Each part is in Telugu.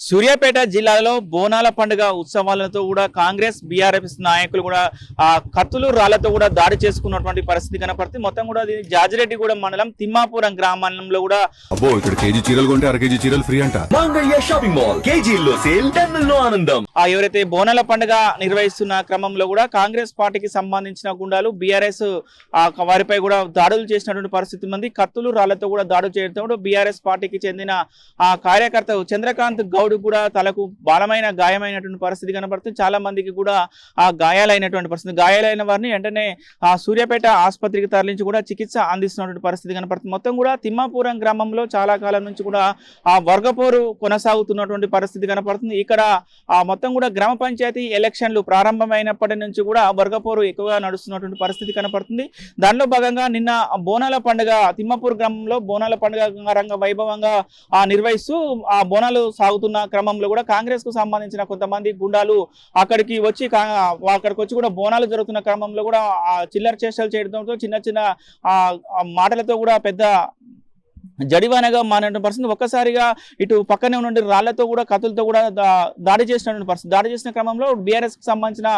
సూర్యాపేట జిల్లాలో బోనాల పండుగ ఉత్సవాలతో కూడా కాంగ్రెస్ బీఆర్ఎస్ నాయకులు కూడా కత్తులు రాళ్లతో కూడా దాడి చేసుకున్నటువంటి పరిస్థితి కనపడుతుంది. మొత్తం కూడా జాజిరెడ్డిగూడెం మండలం తిమ్మాపురం గ్రామంలో కూడా అబ్బో ఇక్కడ కేజీ చీరలు కొంటే అర కేజీ చీరలు ఫ్రీ అంట. మంగళ్య షాపింగ్ మాల్ కేజీల్లో సేల్ టన్నుల్లో ఆనందం. ఎవరైతే బోనాల పండుగ నిర్వహిస్తున్న క్రమంలో కూడా కాంగ్రెస్ పార్టీకి సంబంధించిన గుండాలు బీఆర్ఎస్ వారిపై కూడా దాడులు చేసినటువంటి పరిస్థితి ఉంది. కత్తులు రాళ్లతో కూడా దాడులు చేయడంతో బీఆర్ఎస్ పార్టీకి చెందిన కార్యకర్త చంద్రకాంత్ గౌడ్ కూడా తలకు బలమైన గాయమైనటువంటి పరిస్థితి కనబడుతుంది. చాలా మందికి కూడా గాయాలైనటువంటి పరిస్థితి. గాయాలైన వారిని వెంటనే సూర్యాపేట ఆసుపత్రికి తరలించి కూడా చికిత్స అందిస్తున్నటువంటి పరిస్థితి కనబడుతుంది. మొత్తం కూడా తిమ్మాపురం గ్రామంలో చాలా కాలం నుంచి కూడా వర్గపోరు కొనసాగుతున్నటువంటి పరిస్థితి కనపడుతుంది. ఇక్కడ మొత్తం కూడా గ్రామ పంచాయతీ ఎలక్షన్లు ప్రారంభమైనప్పటి నుంచి కూడా వర్గపోరు ఎక్కువగా నడుస్తున్నటువంటి పరిస్థితి కనపడుతుంది. దానిలో భాగంగా నిన్న బోనాల పండుగ తిమ్మాపూర్ గ్రామంలో బోనాల పండుగ రంగ వైభవంగా నిర్వహిస్తూ ఆ బోనాలు సాగుతున్న క్రమంలో కూడా కాంగ్రెస్ కు సంబంధించిన కొంతమంది గుండాలు అక్కడికి వచ్చి కూడా బోనాలు జరుగుతున్న క్రమంలో కూడా చిల్లర చేష్టలు చేయడంతో చిన్న చిన్న మాటలతో కూడా పెద్ద జడివానగా మారిన పరిస్థితి. ఒక్కసారిగా ఇటు పక్కనే ఉన్న రాళ్లతో కూడా కత్తులతో కూడా దాడి చేసినటువంటి పరిస్థితి. దాడి చేసిన క్రమంలో బీఆర్ఎస్ కి సంబంధించిన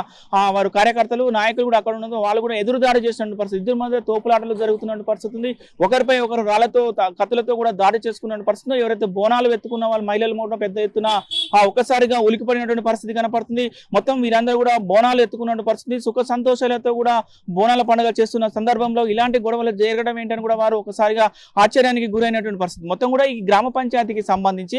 వారు కార్యకర్తలు నాయకులు కూడా అక్కడ ఉండడం వాళ్ళు కూడా ఎదురు దాడి చేసినటువంటి పరిస్థితి. ఇద్దరి మధ్య తోపులాటలు జరుగుతున్న పరిస్థితి ఉంది. ఒకరిపై ఒకరు రాళ్లతో కత్తులతో కూడా దాడి చేసుకున్న పరిస్థితి. ఎవరైతే బోనాలు ఎత్తుకున్న వాళ్ళు మహిళలు కూడా పెద్ద ఎత్తున ఒక్కసారిగా ఉలికిపడినటువంటి పరిస్థితి కనపడుతుంది. మొత్తం వీరందరూ కూడా బోనాలు ఎత్తుకున్న పరిస్థితి. సుఖ సంతోషాలతో కూడా బోనాల పండుగ చేస్తున్న సందర్భంలో ఇలాంటి గొడవలు జరగడం ఏంటని కూడా వారు ఒకసారిగా ఆశ్చర్యానికి గురైనటువంటి పరిస్థితి. మొత్తం కూడా ఈ గ్రామ పంచాయతీకి సంబంధించి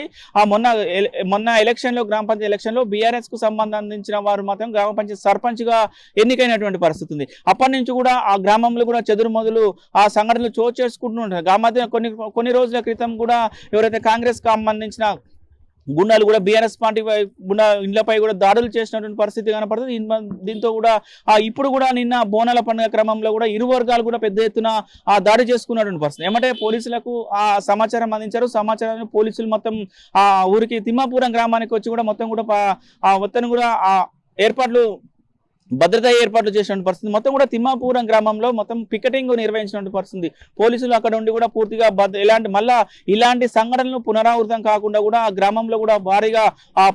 మొన్న ఎలక్షన్ లో గ్రామ పంచాయతీ ఎలక్షన్ లో బీఆర్ఎస్ కు సంబంధించిన వారు మాత్రం గ్రామ పంచాయతీ సర్పంచ్ గా ఎన్నికైనటువంటి పరిస్థితి ఉంది. అప్పటి నుంచి కూడా ఆ గ్రామంలో కూడా చెదురు మొదలు ఆ సంఘటనలు చోటు చేసుకుంటూ ఉంటారు. ఆ మధ్య కొన్ని రోజుల క్రితం కూడా ఎవరైతే కాంగ్రెస్ కు సంబంధించిన గుండాలు కూడా బీఆర్ఎస్ పార్టీ గుండా ఇండ్లపై కూడా దాడులు చేసినటువంటి పరిస్థితి కనపడుతుంది. దీంతో కూడా ఇప్పుడు కూడా నిన్న బోనాల పండుగ క్రమంలో కూడా ఇరు వర్గాలు కూడా పెద్ద ఎత్తున దాడి చేసుకున్నటువంటి పరిస్థితి. ఏమంటే పోలీసులకు సమాచారం అందించారు. సమాచారాన్ని పోలీసులు మొత్తం ఊరికి తిమ్మాపురం గ్రామానికి వచ్చి కూడా మొత్తం కూడా భద్రతా ఏర్పాట్లు చేసినటువంటి పరిస్థితి. మొత్తం కూడా తిమ్మాపురం గ్రామంలో మొత్తం పికెటింగ్ నిర్వహించినటువంటి పరిస్థితి. పోలీసులు అక్కడ ఉండి కూడా పూర్తిగా ఇలాంటి సంఘటనలు పునరావృతం కాకుండా కూడా ఆ గ్రామంలో కూడా భారీగా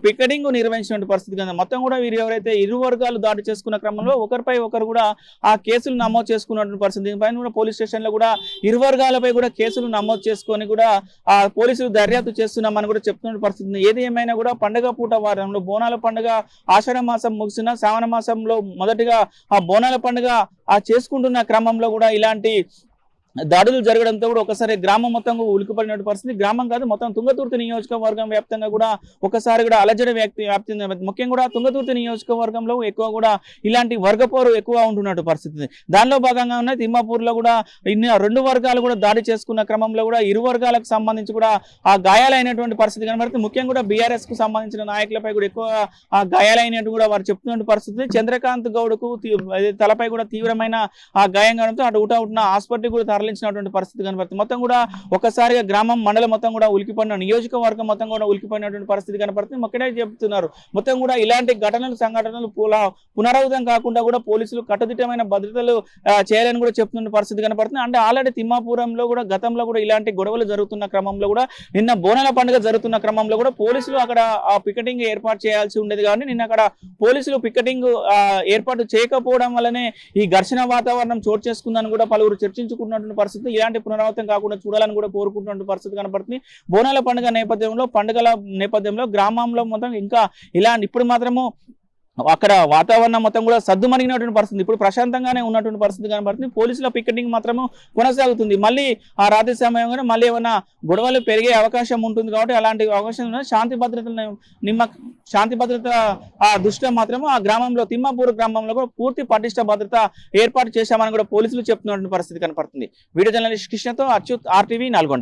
పికెటింగ్ నిర్వహించినటువంటి పరిస్థితి కదా. మొత్తం కూడా వీరు ఎవరైతే ఇరు వర్గాలు దాడి చేసుకున్న క్రమంలో ఒకరిపై ఒకరు కూడా కేసులు నమోదు చేసుకున్నటువంటి పరిస్థితి. దీనిపైన కూడా పోలీస్ స్టేషన్ లో కూడా ఇరు వర్గాలపై కూడా కేసులు నమోదు చేసుకొని కూడా పోలీసులు దర్యాప్తు చేస్తున్నామని కూడా చెప్తున్న పరిస్థితి. ఏది ఏమైనా కూడా పండుగ పూట వారంలో బోనాల పండుగ ఆషాఢ మాసం ముగిసిన శ్రావణ మాసంలో మొదటిగా బోనాల పండుగ చేసుకుంటున్న క్రమంలో కూడా ఇలాంటి దాడులు జరగడంతో కూడా ఒకసారి గ్రామం మొత్తం ఉలికిపడిన పరిస్థితి. గ్రామం కాదు మొత్తం తుంగతుర్తి నియోజకవర్గం వ్యాప్తంగా కూడా ఒకసారి కూడా అలజడి వ్యాప్తి ముఖ్యంగా కూడా తుంగతుర్తి నియోజకవర్గంలో ఎక్కువ కూడా ఇలాంటి వర్గపోరు ఎక్కువ ఉంటున్నట్టు పరిస్థితి. దానిలో భాగంగా ఉన్న తిమ్మాపూర్లో కూడా రెండు వర్గాలు కూడా దాడి చేసుకున్న క్రమంలో కూడా ఇరు వర్గాలకు సంబంధించి కూడా గాయాలైనటువంటి పరిస్థితి కనబడుతుంది. ముఖ్యంగా కూడా బీఆర్ఎస్ కు సంబంధించిన నాయకులపై కూడా ఎక్కువ గాయాలైనట్టు కూడా వారు చెప్తున్న పరిస్థితి. చంద్రకాంత్ గౌడ్ కు తలపై కూడా తీవ్రమైన గాయం కావడంతో అటు హాస్పిటల్ కూడా తరలించినటువంటి పరిస్థితి కనబడుతుంది. మొత్తం కూడా ఒకసారిగా గ్రామం మండలం మొత్తం కూడా ఉలికిపడిన నియోజకవర్గం మొత్తం కూడా ఉలికిపోయినటువంటి పరిస్థితి కనబడుతుంది. మొక్కడే చెప్తున్నారు మొత్తం కూడా ఇలాంటి సంఘటనలు పునరావృతం కాకుండా కూడా పోలీసులు కట్టుదిట్టమైన భద్రతలు చేయాలని కూడా చెప్తున్న పరిస్థితి కనబడుతుంది. అంటే ఆల్రెడీ తిమ్మాపురంలో కూడా గతంలో కూడా ఇలాంటి గొడవలు జరుగుతున్న క్రమంలో కూడా నిన్న బోనాల పండుగ జరుగుతున్న క్రమంలో కూడా పోలీసులు అక్కడ పికెటింగ్ ఏర్పాటు చేయాల్సి ఉండేది. కానీ నిన్న అక్కడ పోలీసులు పికెటింగ్ ఏర్పాటు చేయకపోవడం వల్లనే ఈ ఘర్షణ వాతావరణం చోటు చేసుకుందని కూడా పలువురు చర్చించుకుంటున్నటువంటి పరిస్థితి. ఇలాంటి పునరావృతం కాకుండా చూడాలని కూడా కోరుకుంటున్న పరిస్థితి కనబడుతుంది. బోనాల పండుగల నేపథ్యంలో గ్రామంలో మొత్తం ఇంకా ఇప్పుడు మాత్రము అక్కడ వాతావరణం మొత్తం కూడా సద్దుమణిగినటువంటి పరిస్థితి. ఇప్పుడు ప్రశాంతంగానే ఉన్నటువంటి పరిస్థితి కనబడుతుంది. పోలీసుల పికెటింగ్ మాత్రము కొనసాగుతుంది. మళ్ళీ ఆ రాత్రి సమయంలో మళ్ళీ ఏమైనా గొడవలు పెరిగే అవకాశం ఉంటుంది కాబట్టి అలాంటి అవకాశం శాంతి భద్రత దృష్ట్యా మాత్రము ఆ గ్రామంలో తిమ్మాపూర్ గ్రామంలో కూడా పూర్తి పటిష్ట భద్రత ఏర్పాటు చేశామని కూడా పోలీసులు చెప్తున్నటువంటి పరిస్థితి కనపడుతుంది. వీడియో జర్నలిస్ట్ కృష్ణతో అచ్యుత్ RTV నల్గొండ.